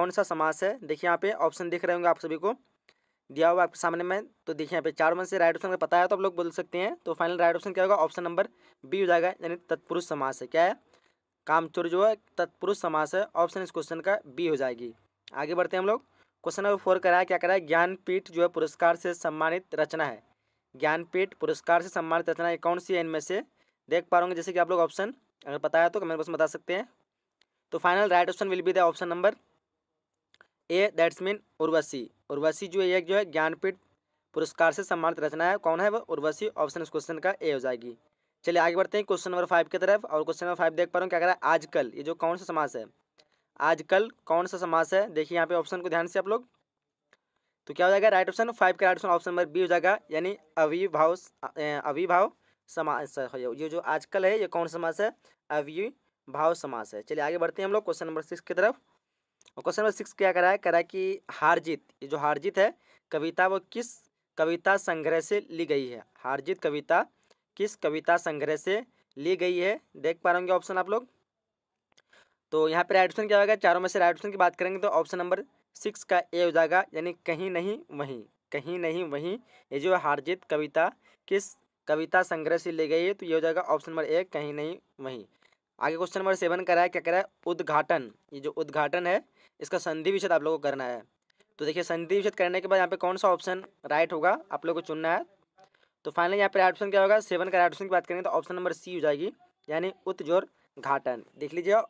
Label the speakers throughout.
Speaker 1: कौन सा समास है? देखिए यहाँ पे ऑप्शन दिख रहे होंगे आप सभी को, दिया हुआ आपके सामने में। तो देखिए यहाँ पे चार में से राइट ऑप्शन पता है तो आप लोग बोल सकते हैं। तो फाइनल राइट ऑप्शन क्या होगा? ऑप्शन नंबर बी हो जाएगा, यानी तत्पुरुष समास है। क्या है? कामचोर जो है तत्पुरुष समास है। ऑप्शन इस क्वेश्चन का बी हो जाएगी। आगे बढ़ते हैं हम लोग। क्वेश्चन नंबर 4 कराया, क्या कराया? ज्ञानपीठ जो है पुरस्कार से सम्मानित रचना है। ज्ञानपीठ पुरस्कार से सम्मानित रचना ये कौन सी है इनमें से? देख पा रहे होंगे जैसे कि आप लोग ऑप्शन अगर पता है तो कमेंट बॉक्स में बता सकते हैं। तो final right option will be the option number A, that's mean Urvashi. Urvashi जो है एक जो है ज्ञानपीठ पुरस्कार से सम्मानित रचना है। कौन है वो? उर्वशी। ऑप्शन इस क्वेश्चन का ए हो जाएगी। चलिए आगे बढ़ते हैं क्वेश्चन नंबर 5 की तरफ। और क्वेश्चन नंबर 5 देख पा रहे हो क्या कह रहा है? आजकल, ये जो कौन सा समास है? आजकल कौन सा समास है? देखिए यहाँ पे ऑप्शन को ध्यान से आप लोग। तो क्या हो जाएगा राइट ऑप्शन? 5 का right option option number B हो जाएगा, यानी अविभाव अविभाव समास है। ये जो आजकल है ये कौन सा समास है? अविभाव समास है। चलिए आगे बढ़ते हैं हम लोग क्वेश्चन नंबर 6 की तरफ। और क्वेश्चन नंबर 6 क्या करा है? करा है कि हार जीत, ये जो हार जीत है कविता वो किस कविता संग्रह से ली गई है? हार जीत कविता किस कविता संग्रह से ली गई है? देख पा रहे ऑप्शन आप लोग। तो यहाँ पे राइट ऑप्शन क्या होगा? चारों में से राइट ऑप्शन की बात करेंगे तो ऑप्शन नंबर 6 का ए हो जाएगा, यानी कहीं नहीं वहीं। कहीं नहीं वहीं ये जो हार जीत कविता किस कविता संग्रह से ली गई है? तो ये हो जाएगा ऑप्शन नंबर ए, कहीं नहीं वहीं। आगे क्वेश्चन नंबर 7 करा है, क्या करा है? उद्घाटन। ये जो उद्घाटन है इसका संधि विच्छेद आप लोगों को करना है। तो देखिए संधि विच्छेद करने के बाद यहाँ पे कौन सा ऑप्शन राइट होगा आप लोगों को चुनना है। तो फाइनली यहाँ पे राइट ऑप्शन क्या होगा? 7 का राइट ऑप्शन की बात करेंगे तो ऑप्शन नंबर सी हो जाएगी, यानी उत्जोर घाटन। देख लीजिए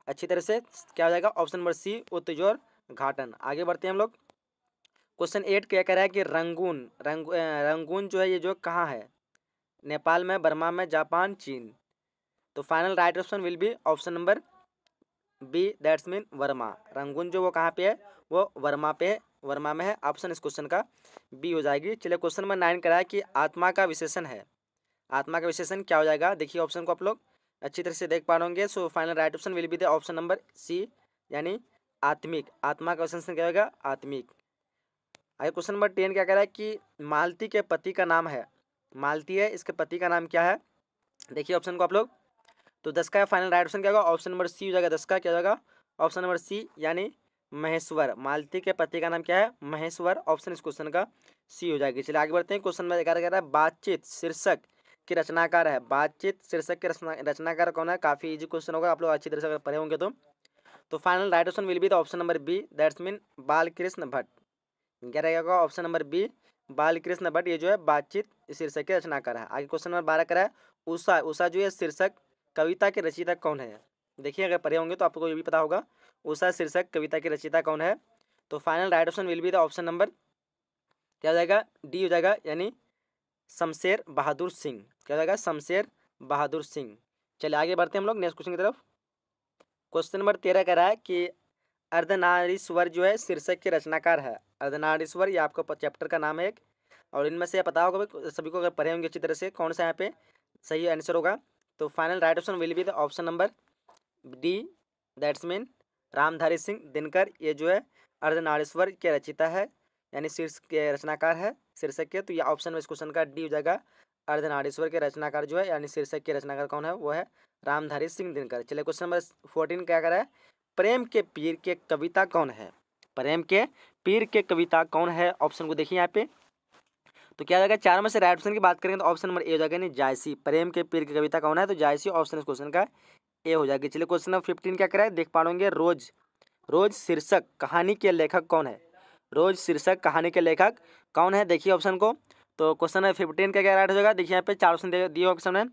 Speaker 1: अच्छी तरह से, क्या हो जाएगा? ऑप्शन नंबर सी, उत्जोर घाटन। आगे बढ़ते हैं हम लोग। क्वेश्चन 8 क्या कह रहा है कि रंगून रंगून जो है ये जो कहाँ है? नेपाल में, बर्मा में, जापान, चीन। तो final right option will be option number B, that's mean Burma. Rangoon जो वो कहाँ पे है? वो वर्मा पे है, वर्मा में है। ऑप्शन इस क्वेश्चन का बी हो जाएगी। चलिए क्वेश्चन नंबर 9 करा है कि आत्मा का विशेषण है। आत्मा का विशेषण क्या हो जाएगा? देखिए ऑप्शन को आप लोग अच्छी तरह से देख पा रहे होंगे। So final right option will be the option number C, यानी आत्मिक। आत्मा का विशेषण क्या होगा? आत्मिक। आगे क्वेश्चन नंबर 10 क्या कह रहा है कि मालती के पति का नाम है। मालती है, इसके पति का नाम क्या है? देखिए ऑप्शन को आप लोग। तो 10 का फाइनल राइट ऑप्शन क्या होगा? ऑप्शन नंबर सी हो जाएगा। 10 का क्या हो जाएगा? ऑप्शन नंबर सी, यानी महेश्वर। मालती के पति का नाम क्या है? महेश्वर। ऑप्शन इस क्वेश्चन का सी हो जाएगी। चलिए आगे बढ़ते हैं। क्वेश्चन नंबर 11 कह रहा है बातचीत शीर्षक के रचनाकार है। बातचीत शीर्षक के रचनाकार कौन है? काफी इजी क्वेश्चन होगा, आप लोग अच्छी तरह से अगर पढ़े होंगे तो final right option will be the option number B, that's mean Balkrishna Bhatt. क्या रहेगा? Option number B, Balkrishna Bhatt. ये जो है बातचीत शीर्षक के रचनाकार है। आगे क्वेश्चन नंबर 12 करा है उषा। उषा जो है शीर्षक कविता के रचयिता कौन है? देखिए अगर पढ़े होंगे तो आपको ये भी पता होगा, उषा शीर्षक कविता के रचयिता कौन है? तो final right option will be the option number क्या हो जाएगा? डी हो जाएगा, यानी शमशेर बहादुर सिंह। क्या हो जाएगा? शमशेर बहादुर सिंह। चलिए आगे बढ़ते हैं हम लोग नेक्स्ट क्वेश्चन की तरफ। क्वेश्चन नंबर 13 कह रहा है कि अर्धनारीश्वर जो है शीर्षक के रचनाकार है। अर्धनारीश्वर ये आपका चैप्टर का नाम है एक, और इनमें से पता होगा सभी को अगर पढ़े होंगे अच्छी तरह से कौन सा यहाँ पे सही आंसर होगा। तो final right option will be the option number D, that's mean Ramdhari Singh Dinkar. ये जो है अर्धनारीश्वर के रचिता है, यानी शीर्षक के रचनाकार है शीर्षक के। तो ये ऑप्शन में इस क्वेश्चन का डी हो जाएगा। अर्धनारीश्वर के रचनाकार जो है यानी शीर्षक के रचनाकार कौन है? वो है रामधारी सिंह दिनकर। चलिए क्वेश्चन नंबर 14 क्या करा है? प्रेम के पीर के कविता कौन है? प्रेम के पीर के कविता कौन है? ऑप्शन को देखिए यहाँ पे। तो क्या जाएगा? चारों में से राइट ऑप्शन की बात करेंगे तो ऑप्शन नंबर ए हो जाएगा, नहीं जायसी। प्रेम के पीर की कविता कौन है? तो जायसी। ऑप्शन इस क्वेश्चन का ए हो जाएगी। चलिए क्वेश्चन नंबर 15 क्या करा है? देख पा लोगे रोज। रोज शीर्षक कहानी के लेखक कौन है? रोज शीर्षक कहानी के लेखक कौन है? देखिए ऑप्शन को। तो क्वेश्चन नंबर 15 का क्या राइट हो जाएगा? देखिए यहाँ पे 4 ऑप्शन दिए ऑप्शन में।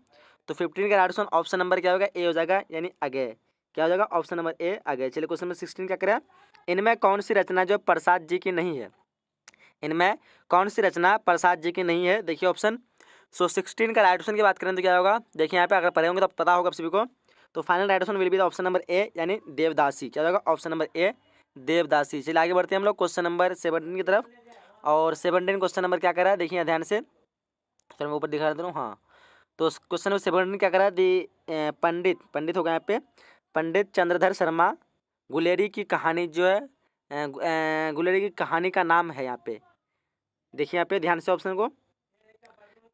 Speaker 1: तो 15 का राइट ऑप्शन ऑप्शन नंबर क्या होगा? ए हो जाएगा, यानी अगेय। क्या हो जाएगा? ऑप्शन नंबर ए, अगेय। चलिए क्वेश्चन नंबर 16 क्या करें? इनमें कौन सी रचना जो प्रसाद जी की नहीं है? इनमें कौन सी रचना प्रसाद जी की नहीं है? देखिए ऑप्शन। सो 16 का राइट ऑप्शन की बात करें तो क्या होगा? देखिए यहाँ पे अगर पढ़े होंगे तो पता होगा आप सभी को। तो final right option will be the option number ए, यानी देवदासी। क्या होगा? ऑप्शन नंबर ए, देवदासी। चलिए आगे बढ़ते हैं हम लोग क्वेश्चन नंबर 17 की तरफ। और 17 क्वेश्चन नंबर क्या कर रहा है? देखिए ध्यान से, फिर मैं ऊपर दिखा देता हूँ। हाँ, तो क्वेश्चन नंबर 17 क्या कर रहा है? पंडित, पंडित होगा यहाँ पे, पंडित चंद्रधर शर्मा गुलेरी की कहानी जो है गुलेरी की कहानी का नाम है यहाँ पे। देखिए यहाँ पे ध्यान से ऑप्शन को।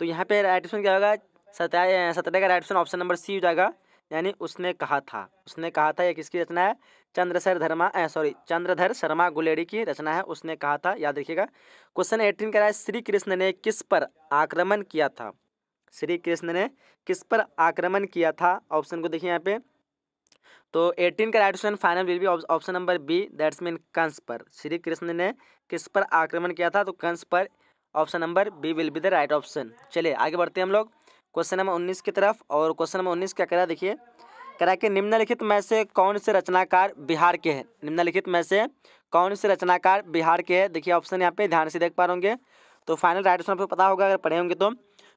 Speaker 1: तो यहाँ पे राइट ऑप्शन क्या होगा? 17 का right option option number C हो जाएगा, यानी उसने कहा था। उसने कहा था, ये किसकी रचना है? चंद्रधर शर्मा गुलेरी की रचना है, उसने कहा था, याद रखिएगा। क्वेश्चन 18 कह रहा है श्री कृष्ण ने किस पर आक्रमण किया था? श्री कृष्ण ने किस पर आक्रमण किया था? ऑप्शन को देखिए यहाँ पे। तो 18 का right option final will be option number B, that's mean Kans पर। श्री कृष्ण ने किस पर आक्रमण किया था? तो कंस पर। Option number B will be the right option. चलिए आगे बढ़ते हैं हम लोग क्वेश्चन नंबर 19 की तरफ। और क्वेश्चन नंबर 19 क्या कह रहा है, देखिए कह रहा है कि निम्नलिखित में से कौन से रचनाकार बिहार के हैं? निम्नलिखित में से कौन से रचनाकार बिहार के हैं? देखिए ऑप्शन यहाँ पे ध्यान से देख पा रहे होंगे, तो फाइनल राइट ऑप्शन आपको पता होगा अगर पढ़े होंगे तो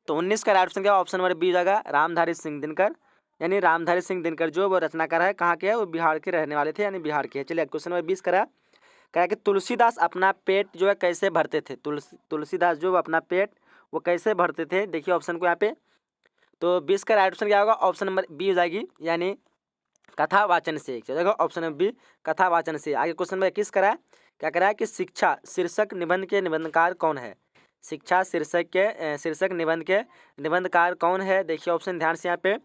Speaker 1: 19 का राइट ऑप्शन क्या? ऑप्शन नंबर बी जाएगा, रामधारी सिंह दिनकर। यानी रामधारी सिंह दिनकर जो वो रचनाकार है, कहाँ के है? वो बिहार के रहने वाले थे, यानी बिहार के। चलिए क्वेश्चन नंबर 20 करा कि तुलसीदास अपना पेट जो है कैसे भरते थे? तुलसीदास जो अपना पेट वो कैसे भरते थे? देखिए ऑप्शन को यहाँ पे। तो 20 का राइट ऑप्शन क्या होगा? ऑप्शन नंबर बी हो जाएगी, यानी कथा वाचन से। क्या होगा? ऑप्शन नंबर बी, कथा वाचन से। आगे क्वेश्चन नंबर 21 करा क्या करा कि शिक्षा शीर्षक निबंध के निबंधकार कौन है? शिक्षा शीर्षक निबंध के निबंधकार कौन है? देखिए ऑप्शन ध्यान से यहाँ पे।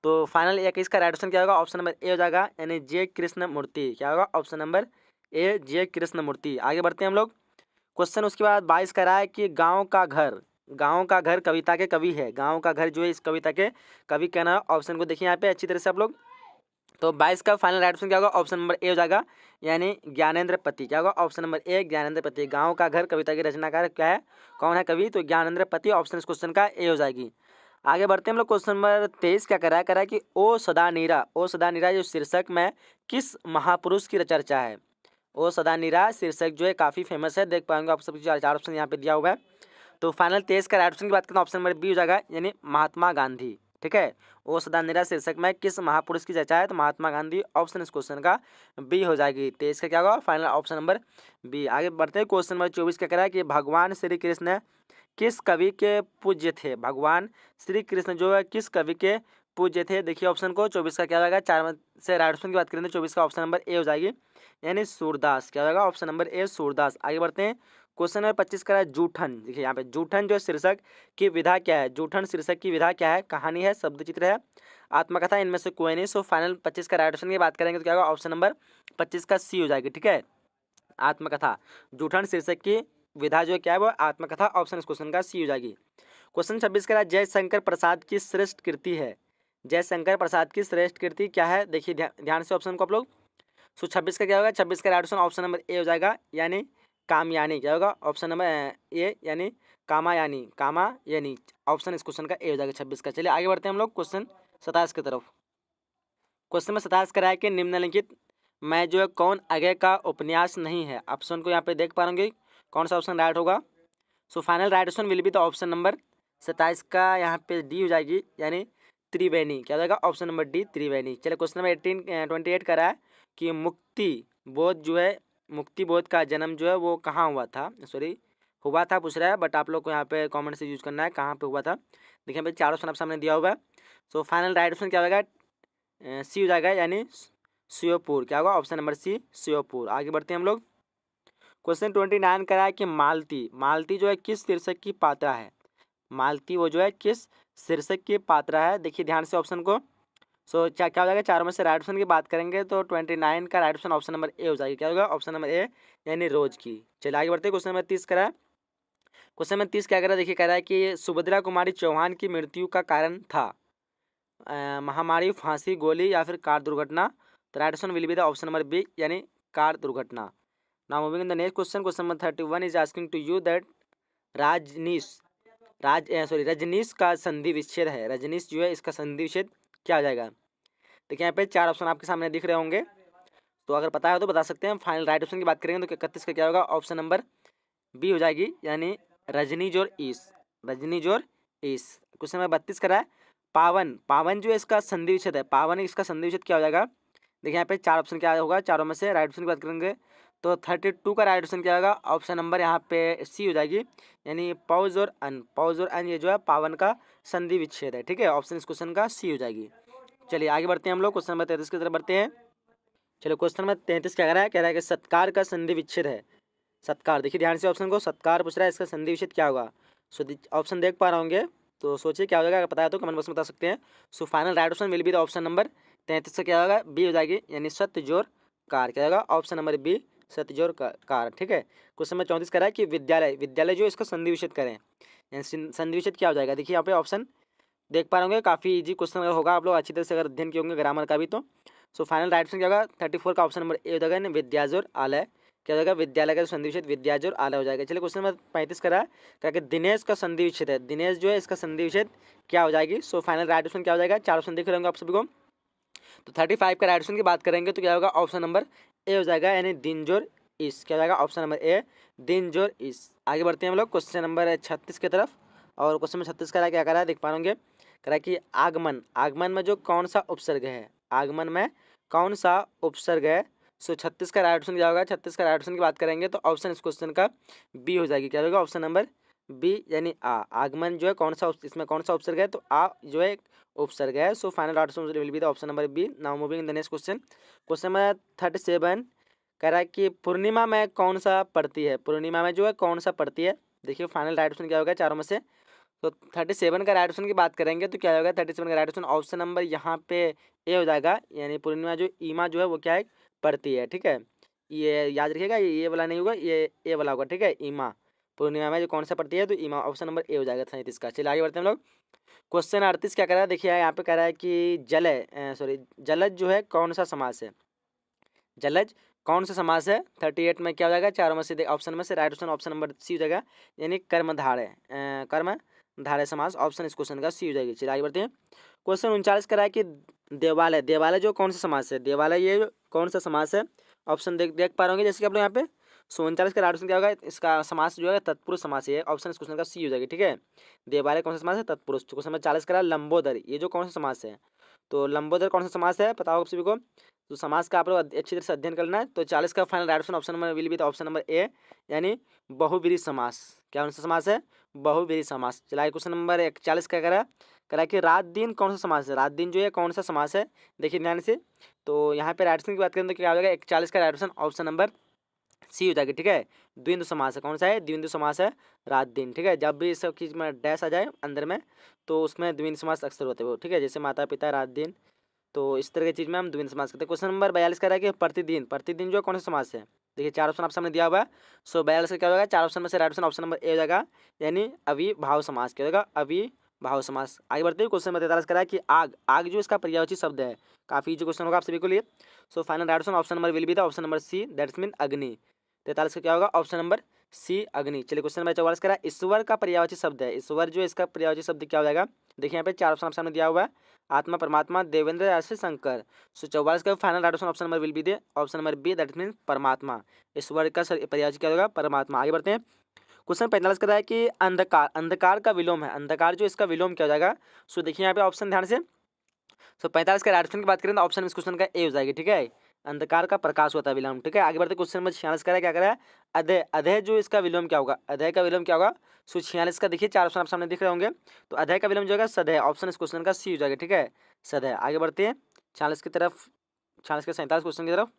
Speaker 1: तो फाइनल 21 का राइट ऑप्शन क्या होगा? ऑप्शन नंबर ए हो जाएगा, यानी जे कृष्ण मूर्ति। क्या होगा? ऑप्शन नंबर ए, जे कृष्ण मूर्ति। आगे बढ़ते हैं हम लोग क्वेश्चन उसके बाद 22 का रहा है कि गाँव का घर कविता के कवि है। गाँव का घर जो है इस कविता के कवि क्या नाम? ऑप्शन को देखिए यहाँ पे अच्छी तरह से आप लोग। तो 22 का फाइनल राइट ऑप्शन क्या होगा? ऑप्शन नंबर ए हो जाएगा, यानी ज्ञानेंद्र पति। क्या होगा? ऑप्शन नंबर ए, ज्ञानेंद्र पति। गाँव का घर कविता के रचनाकार क्या है, कौन है कवि? तो ज्ञानेंद्र पति। ऑप्शन इस क्वेश्चन का ए हो जाएगी। आगे बढ़ते हैं हम लोग क्वेश्चन नंबर 23 क्या करा है कि ओ सदा नीरा जो शीर्षक में किस महापुरुष की चर्चा है? ओ सदा नीरा शीर्षक जो है काफ़ी फेमस है, देख पाएंगे आप सबके चार ऑप्शन यहाँ पे दिया हुआ है। तो फाइनल 23 का राइट ऑप्शन की बात करें तो ऑप्शन नंबर बी हो जाएगा, यानी महात्मा गांधी। ठीक है, ओ सदा नीरा शीर्षक में किस महापुरुष की चर्चा है? तो महात्मा गांधी। ऑप्शन इस क्वेश्चन का बी हो जाएगी। 23 का क्या होगा? Final option number B. आगे बढ़ते हैं क्वेश्चन नंबर 24 क्या करा है कि भगवान श्री कृष्ण किस कवि के पूज्य थे? भगवान श्री कृष्ण जो है किस कवि के पूज्य थे? देखिए ऑप्शन को 24 का क्या होगा? चार में से राइट ऑप्शन की बात करें तो 24 का ऑप्शन नंबर ए हो जाएगी, यानी सूरदास। क्या होगा? ऑप्शन नंबर ए, सूरदास। आगे बढ़ते हैं क्वेश्चन नंबर 25 का जूठन। देखिए यहाँ पे जूठन जो शीर्षक की विधा क्या है? जूठन शीर्षक की विधा क्या है? कहानी है, शब्द चित्र है, आत्मकथा, इनमें से कोई नहीं। सो फाइनल 25 का राइट ऑप्शन की बात करेंगे तो क्या होगा? ऑप्शन नंबर 25 का सी हो जाएगी। ठीक है, आत्मकथा। जूठन शीर्षक की विधा जो क्या है वो आत्मकथा। ऑप्शन इस क्वेश्चन का सी हो जाएगी। क्वेश्चन 26 का जयशंकर प्रसाद की श्रेष्ठ कृति है। जयशंकर प्रसाद की श्रेष्ठ कृति क्या है? देखिए ध्यान से ऑप्शन को आप लोग। सो 26 का क्या होगा? 26 का राइट ऑप्शन ऑप्शन नंबर ए हो जाएगा, यानी कामयानी। क्या होगा? ऑप्शन नंबर ए, यानी कामायानी। ऑप्शन इस क्वेश्चन का ए हो जाएगा 26 का। चलिए आगे बढ़ते हैं हम लोग क्वेश्चन 27 की तरफ। क्वेश्चन में 27 कराया कि निम्नलिखित मैं जो है कौन आगे का उपन्यास नहीं है? ऑप्शन को यहाँ पे देख पा रहे कौन सा ऑप्शन राइट होगा? सो final right option will be the option number 27 का यहाँ पे डी हो जाएगी, यानी त्रिवेणी। क्या हो जाएगा? ऑप्शन नंबर डी, त्रिवेणी। चलिए क्वेश्चन नंबर 28 का रहा है कि मुक्ति बोध का जन्म जो है वो कहाँ हुआ था? हुआ था पूछ रहा है, बट आप लोग को यहाँ पे कमेंट से यूज करना है कहाँ पे हुआ था। देखिए भाई चार ऑप्शन आप सामने दिया हुआ है। सो फाइनल राइट ऑप्शन क्या होगा? सी हो जाएगा, यानी श्योपुर। क्या होगा? Option number C, Sheopur. आगे बढ़ते हैं हम लोग क्वेश्चन 29 का है कि मालती जो है किस शीर्षक की पात्रा है? मालती वो जो है किस शीर्षक की पात्रा है? देखिए ध्यान से ऑप्शन को। सो क्या हो जाएगा? चारों में से राइट ऑप्शन की बात करेंगे तो 29 का राइट ऑप्शन ऑप्शन नंबर ए हो जाएगी। क्या होगा? ऑप्शन नंबर ए, यानी रोज की। चलिए आगे बढ़ते हैं क्वेश्चन नंबर 30 करा है। क्वेश्चन नंबर 30 क्या करा? देखिए कह रहा है कि सुभद्रा कुमारी चौहान की मृत्यु का कारण था महामारी, फांसी, गोली या फिर कार दुर्घटना? तो right option will be the option number B, यानी कार दुर्घटना। Now moving in the next question. Question number 31 is asking to you that Rajneesh का संधि विच्छेद है। रजनीश जो है इसका संधि विच्छेद क्या आ जाएगा? देखिए यहाँ पे चार ऑप्शन आपके सामने दिख रहे होंगे, तो अगर पता है तो बता सकते हैं। फाइनल राइट ऑप्शन की बात करेंगे तो 31 का क्या होगा? ऑप्शन नंबर बी हो जाएगी, यानी रजनी जोर ईस। क्वेश्चन नंबर 32 करा है पावन जो है इसका संधि विच्छेद है। पावन इसका संधि विच्छेद क्या हो जाएगा? देखिए यहाँ पे चार ऑप्शन क्या होगा? चारों में से राइट ऑप्शन की बात करेंगे तो 32 का राइट ऑप्शन क्या होगा? ऑप्शन नंबर यहाँ पे सी हो जाएगी, यानी पौज और अन ये जो है पावन का संधि विच्छेद है। ठीक है, ऑप्शन इस क्वेश्चन का सी हो जाएगी। चलिए आगे बढ़ते हैं हम लोग क्वेश्चन नंबर 33 की तरफ बढ़ते हैं। चलिए क्वेश्चन नंबर 33 क्या कह रहा है कि सत्कार का संधि विच्छेद है। सत्कार, देखिए ध्यान से ऑप्शन को। सत्कार पूछ रहा है, इसका संधि विच्छेद क्या होगा? सो ऑप्शन देख पा रहे होंगे, तो सोचिए क्या हो जाएगा। अगर पता है तो कमेंट बॉक्स में बता सकते हैं। सो final right option will be the option number 33 से क्या होगा? बी हो जाएगी, यानी सत्य जोर कार, क्या होगा ऑप्शन नंबर बी सतजोर कार। ठीक है, क्वेश्चन नंबर 34 कह रहा है कि विद्यालय, विद्यालय जो इसका संधि विच्छेद करें, यानी संधि विच्छेद क्या हो जाएगा। देखिए यहाँ पे ऑप्शन देख पा रहे होंगे, काफ़ी इजी क्वेश्चन अगर होगा, आप लोग अच्छी तरह से अगर अध्ययन किए होंगे ग्रामर का भी तो। सो फाइनल राइट आंसर क्या होगा 34 का ऑप्शन नंबर ए हो जाएगा, यानी विद्याजोर आलय। क्या हो जाएगा, विद्यालय का संधि विच्छेद विद्याजोर आलय हो जाएगा। चलिए क्वेश्चन नंबर 35 करा क्या कि दिनेश का संधि विच्छेद है, दिनेश जो है इसका संधि विच्छेद क्या हो जाएगी। सो फाइनल राइट ऑप्शन क्या हो जाएगा, 4 ऑप्शन दिख रहे होंगे आप सभी को। तो 35 का राइट ऑप्शन की बात करेंगे तो क्या होगा, ऑप्शन नंबर ए हो जाएगा, यानी दिनजोर इस। क्या हो जाएगा ऑप्शन नंबर ए दिनजोर इस। आगे बढ़ते हैं हम लोग क्वेश्चन नंबर 36 की तरफ। और क्वेश्चन नंबर 36 का क्या करा है देख पा होंगे, कह रहा है कि आगमन, आगमन में जो कौन सा उपसर्ग है, आगमन में कौन सा उपसर्ग है। सो 36 का राइट ऑप्शन क्या होगा, 36 का राइट ऑप्शन की बात करेंगे तो ऑप्शन इस क्वेश्चन का बी हो जाएगी। क्या होगा ऑप्शन नंबर बी, यानी आ। आगमन जो है कौन सा, इसमें कौन सा उपसर्ग है, तो आ जो है उपसर्ग है। So final answer will be the option number B. Now moving the next question, question number 37 कह रहा है कि पूर्णिमा में कौन सा पड़ती है, पूर्णिमा में जो है कौन सा पड़ती है। देखिए फाइनल राइट ऑप्शन क्या होगा चारों में से। तो 37 का राइट ऑप्शन की बात करेंगे तो क्या होगा, 37 का राइट ऑप्शन ऑप्शन नंबर यहाँ पे ए हो जाएगा, यानी पूर्णिमा जो ईमा जो है वो क्या है पड़ती है। ठीक है, ये याद रखिएगा, ये वाला नहीं होगा, ये ए वाला होगा। ठीक है, ईमा पूर्णिमा में जो कौन सा पड़ती है तो ईमा, ऑप्शन नंबर ए हो जाएगा 37 का। चलिए आगे बढ़ते हैं हम लोग। क्वेश्चन 38 क्या कर रहा है, देखिए यहाँ पे कह रहा है कि जलज जो है कौन सा समास है, जलज कौन सा समास है। 38 में क्या हो जाएगा, चारों में से ऑप्शन में से right option option number C हो जाएगा, यानी कर्मधारय, कर्मधारय समास, ऑप्शन इस क्वेश्चन का सी हो जाएगी। चलिए आगे बढ़ते हैं। क्वेश्चन 39 करा है कि देवालय, देवालय जो कौन सा समास है, देवालय ये कौन सा समास है। ऑप्शन देख पा रहे होंगे जैसे कि आप लोग यहाँ पे। सो 39 का राइट ऑप्शन क्या होगा, इसका समास जो है तत्पुरुष समास है, ऑप्शन इस क्वेश्चन का सी हो जाएगी। ठीक है, देवालय कौन सा समास है, तत्पुरुष। क्वेश्चन नंबर 40 करा लंबोदर, ये जो कौन सा समास है, तो लंबोदर कौन सा समास है पता होगा आप सभी को। तो समास का आप लोग अच्छी तरह से अध्ययन करना है। तो 40 का final right option option number will B तो ऑप्शन नंबर ए, यानी बहुव्रीहि समास। क्या कौन सा समास है, बहुव्रीहि समास। चलिए क्वेश्चन नंबर 41 का करा कि रात दिन कौन सा समास है, रात दिन जो है कौन सा समास है। देखिए ध्यान से, तो यहाँ पे राइट ऑप्शन की बात करें तो क्या हो जाएगा, 41 का right option option number C हो जाएगी। ठीक है, द्विंदु समास है, कौन सा है द्विंदु समास है, रात दिन। ठीक है, जब भी इस सब चीज़ में डैश आ जाए अंदर में तो उसमें द्विंदु समास अक्सर होते हैं वो। ठीक है, जैसे माता पिता रात दिन, तो इस तरह की चीज़ में हम द्विंद समास करते हैं। क्वेश्चन नंबर 42 कह रहा है कि प्रतिदिन, प्रतिदिन जो कौन सा समास है। देखिए 4 ऑप्शन आप सामने दिया हुआ है। सो 42 का क्या होगा, 4 ऑप्शन में से राइट ऑप्शन ऑप्शन नंबर ए हो जाएगा, यानी अविभाव समास। क्या होगा, अविभाव समास। आगे बढ़ते हैं क्वेश्चन नंबर 43 कह रहा है कि आग, आग जो इसका पर्यायवाची शब्द है, काफ़ी इजी क्वेश्चन होगा आप सभी के लिए। So final right option option number will be the option number C, that's mean Agni. 43 का क्या होगा, ऑप्शन नंबर सी अग्नि। चलिए क्वेश्चन नंबर 44 कह रहा है ईश्वर का पर्यायवाची शब्द है, ईश्वर जो इसका पर्यायवाची शब्द क्या हो जाएगा। देखिए यहाँ पे 4 ऑप्शन आप सामने दिया हुआ है, आत्मा, परमात्मा, देवेंद्र, राशि, शंकर। सो 44 का final right option option number will be the option number B, that mean परमात्मा। ईश्वर का पर्यायवाची क्या होगा, परमात्मा। आगे बढ़ते हैं। क्वेश्चन 45 का है कि अंधकार, अंधकार का विलोम है, अंधकार जो इसका विलोम क्या हो जाएगा। सो देखिए यहाँ पे ऑप्शन ध्यान से। सो 45 का राइट ऑप्शन की बात करें तो ऑप्शन इस क्वेश्चन का ए हो जाएगी। ठीक है, अंधकार का प्रकाश होता है विलोम। ठीक है, आगे बढ़ते क्वेश्चन नंबर 46 का क्या करा है, अधय, अधय जो इसका विलोम क्या होगा, अधय का विलोम क्या होगा। सो 46 का देखिए 4 ऑप्शन आप सामने दिख रहे होंगे, तो अधय का विलोम जो होगा सदय, ऑप्शन इस क्वेश्चन का सी हो जाएगा। ठीक है, सदय। आगे बढ़ते हैं 46 की तरफ, 46 के 47 क्वेश्चन की तरफ।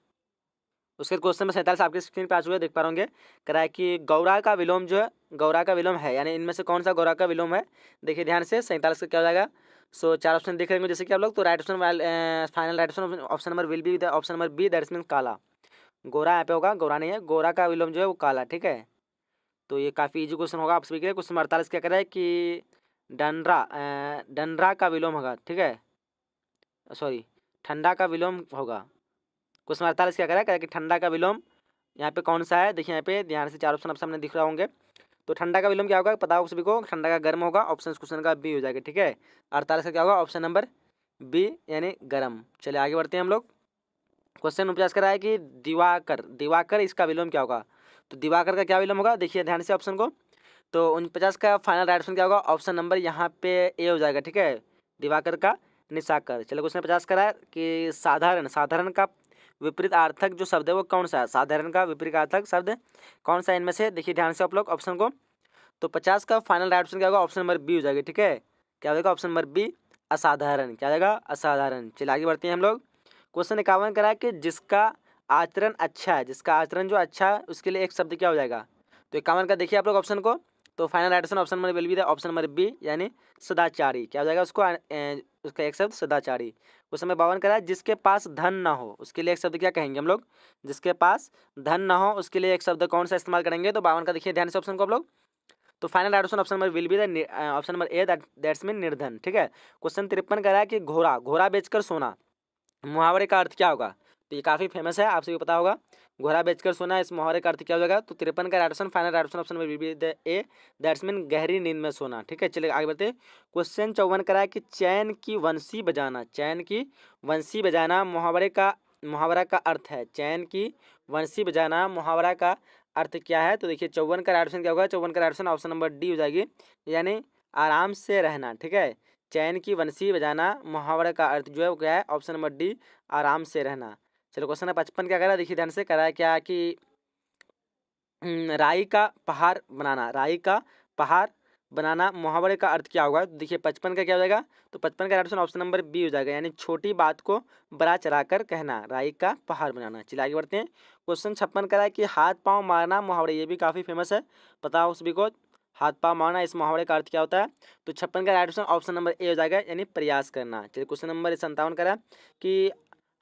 Speaker 1: उसके क्वेश्चन में 47 आपके स्क्रीन पे आ चुके हैं, देख पा होंगे। कह रहा है कि गौरा का विलोम जो है, गौरा का विलोम है, यानी इनमें से कौन सा गौरा का विलोम है। देखिए ध्यान से 47 का क्या हो जाएगा। सो 4 ऑप्शन दिख रहे होंगे जैसे कि आप लोग, तो right option final right option option number will be the option number B, that's mean काला। गोरा यहाँ पे होगा, गोरा नहीं है, गोरा का विलोम जो है वो काला। ठीक है, तो ये काफ़ी इजी क्वेश्चन होगा आप सभी के लिए। क्वेश्चन 48 क्या कर रहा है कि डंडरा, डंडरा का विलोम होगा। ठीक है, सॉरी, ठंडा का विलोम होगा। क्वेश्चन 48 क्या करा है कि ठंडा का विलोम यहाँ पे कौन सा है। देखिए यहाँ पे ध्यान से 4 ऑप्शन आप सामने दिख रहे होंगे, तो ठंडा का विलोम क्या होगा पता होगा सभी को, ठंडा का गर्म होगा, ऑप्शन इस क्वेश्चन का बी हो जाएगा। ठीक है, 48 का क्या होगा, ऑप्शन नंबर बी, यानी गर्म। चलिए आगे बढ़ते हैं हम लोग। क्वेश्चन 49 करा है कि दिवाकर, दिवाकर इसका विलोम क्या होगा। तो दिवाकर का क्या विलोम होगा, देखिए ध्यान से ऑप्शन को। तो 49 का फाइनल राइट ऑप्शन क्या होगा, ऑप्शन नंबर यहाँ पे ए हो जाएगा। ठीक है, दिवाकर का निशाकर। चलो क्वेश्चन 50 करा है कि साधारण, साधारण का विपरीत आर्थक जो शब्द है वो कौन सा है, साधारण का विपरीत आर्थक शब्द कौन सा है इनमें से। देखिए ध्यान से आप लोग ऑप्शन को। तो 50 का फाइनल राइट ऑप्शन क्या होगा, ऑप्शन नंबर बी हो जाएगी। ठीक है, क्या होगा ऑप्शन नंबर बी, असाधारण। क्या होगा, असाधारण। चलिए आगे बढ़ते हैं हम लोग। क्वेश्चन 51 करा है कि जिसका आचरण अच्छा है, जिसका आचरण जो अच्छा है उसके लिए एक शब्द क्या हो जाएगा। तो 51 का देखिए आप लोग ऑप्शन को। तो final right option number will be the option number B, यानी सदाचारी। क्या हो जाएगा उसको उसका एक शब्द सदाचारी। क्वेश्चन नंबर 52 करा है जिसके पास धन ना हो उसके लिए एक शब्द क्या कहेंगे हम लोग, जिसके पास धन ना हो उसके लिए एक शब्द कौन सा इस्तेमाल करेंगे। तो 52 का देखिए ध्यान से ऑप्शन को आप लोग। तो final right option number will be the option number A, that's mean निर्धन। ठीक है। क्वेश्चन 53 कह रहा है कि घोड़ा घोड़ा बेचकर सोना, मुहावरे का अर्थ क्या होगा। तो ये काफी फेमस है, आप सभी को पता होगा। घोड़ा बेचकर सोना, इस मुहावरे का अर्थ क्या हो जाएगा। तो 53 का right option, final right option option number be the A, that's mean गहरी नींद में सोना। ठीक है, चलिए आगे बढ़ते। क्वेश्चन 54 करा है कि चैन की वंशी बजाना, चैन की वंशी बजाना मुहावरा का अर्थ है। चैन की वंशी बजाना मुहावरा का अर्थ क्या है। तो देखिए 54 का राइट ऑप्शन क्या होगा। 54 का right option option number D हो जाएगी, यानी आराम से रहना। ठीक है, चैन की वंशी बजाना मुहावरे का अर्थ जो है वो क्या है, ऑप्शन नंबर डी, आराम से रहना। चलो क्वेश्चन नंबर 55 क्या कह रहा है, देखिए ध्यान से। कह रहा है क्या कि राई का पहाड़ बनाना, राई का पहाड़ बनाना मुहावरे का अर्थ क्या होगा। तो देखिए 55 का क्या हो जाएगा। तो 55 का ऑप्शन ऑप्शन नंबर बी हो जाएगा, यानी छोटी बात को बड़ा चढ़ा कर कहना, राई का पहाड़ बनाना। चलिए आगे बढ़ते हैं। क्वेश्चन 56 का है कि हाथ पाँव मारना मुहावरे, ये भी काफ़ी फेमस है, पता हो सभी को। हाथ पाँव मारना, इस मुहावरे का अर्थ क्या होता है। तो 56 का राइट ऑप्शन ऑप्शन नंबर ए हो जाएगा, यानी प्रयास करना। चलिए क्वेश्चन नंबर 57 का है कि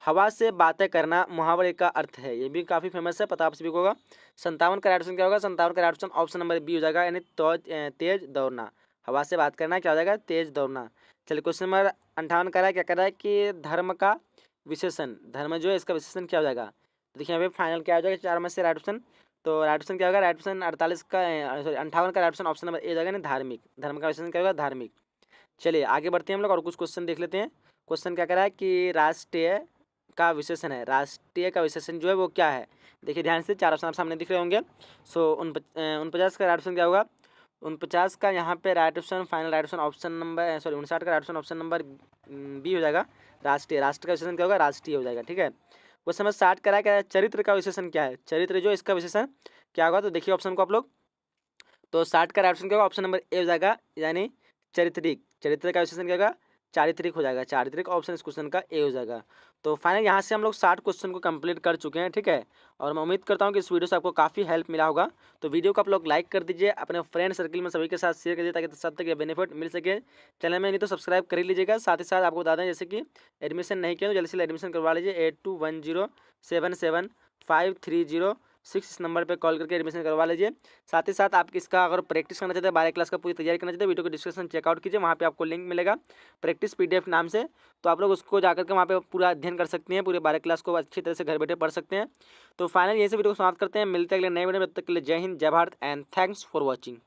Speaker 1: हवा से बातें करना मुहावरे का अर्थ है, ये भी काफ़ी फेमस है, पता आप सभी को होगा। 57 का राइट ऑप्शन क्या होगा। 57 का right option option number B हो जाएगा, यानी तेज दौड़ना। हवा से बात करना क्या हो जाएगा, तेज दौड़ना। चलिए क्वेश्चन नंबर 58 का है, क्या कर रहा है कि धर्म का विशेषण, धर्म जो है इसका विशेषण क्या हो जाएगा। तो देखिए यहाँ पे फाइनल क्या हो जाएगा, 4 में से राइट ऑप्शन। तो राइट ऑप्शन क्या होगा, राइट ऑप्शन 48 का सॉरी 58 का राइट ऑप्शन ऑप्शन नंबर ए हो जाएगा, यानी धार्मिक। धर्म का विशेषण क्या होगा, धार्मिक। चलिए आगे बढ़ते हैं हम लोग और कुछ क्वेश्चन देख लेते हैं। क्वेश्चन क्या कर रहा है कि राष्ट्रीय का विशेषण है, राष्ट्रीय का विशेषण जो है वो क्या है। देखिए ध्यान से, 4 ऑप्शन आप सामने दिख रहे होंगे। सो 49 का राइट ऑप्शन क्या होगा। 49 का यहाँ पे right option, final right option option number sorry 59 का right option option number B हो जाएगा, राष्ट्रीय। राष्ट्र का विशेषण क्या होगा, राष्ट्रीय हो जाएगा। ठीक है, क्वेश्चन नंबर 60 करा क्या है, चरित्र का विशेषण क्या है। चरित्र जो इसका विशेषण क्या होगा। तो देखिए ऑप्शन को आप लोग। तो 60 का राइट ऑप्शन क्या होगा, ऑप्शन नंबर ए हो जाएगा, यानी चरित्रिक। चरित्र का विशेषण क्या होगा, चारित्रिक हो जाएगा, चारित्रिक। ऑप्शन इस क्वेश्चन का ए हो जाएगा। तो फाइनल यहाँ से हम लोग 60 क्वेश्चन को कंप्लीट कर चुके हैं। ठीक है, और मैं उम्मीद करता हूँ कि इस वीडियो से आपको काफ़ी हेल्प मिला होगा। तो वीडियो को आप लोग लाइक कर दीजिए, अपने फ्रेंड सर्कल में सभी के साथ शेयर कर दीजिए, ताकि सब तक ये बेनिफिट मिल सके। चैनल में नहीं तो सब्सक्राइब कर ही लीजिएगा। साथ ही साथ आपको बता दें, जैसे कि एडमिशन नहीं किया तो जल्दी से एडमिशन करवा लीजिए। 8210775306 इस नंबर पे कॉल करके एडमिशन करवा लीजिए। साथ ही साथ आप इसका अगर प्रैक्टिस करना चाहते हैं, 12 क्लास का पूरी तैयारी करना चाहते हैं, वीडियो को डिस्क्रिप्शन चेकआउट कीजिए, वहाँ पे आपको लिंक मिलेगा प्रैक्टिस पीडीएफ नाम से। तो आप लोग उसको जाकर के वहाँ पे पूरा अध्ययन कर सकते हैं, पूरे 12 क्लास को अच्छी तरह से घर बैठे पढ़ सकते हैं। तो फाइनल यही से वीडियो को समाप्त करते हैं, मिलते हैं अगले नए वीडियो में। तब तक के लिए जय हिंद, जय Bharat and thanks for watching.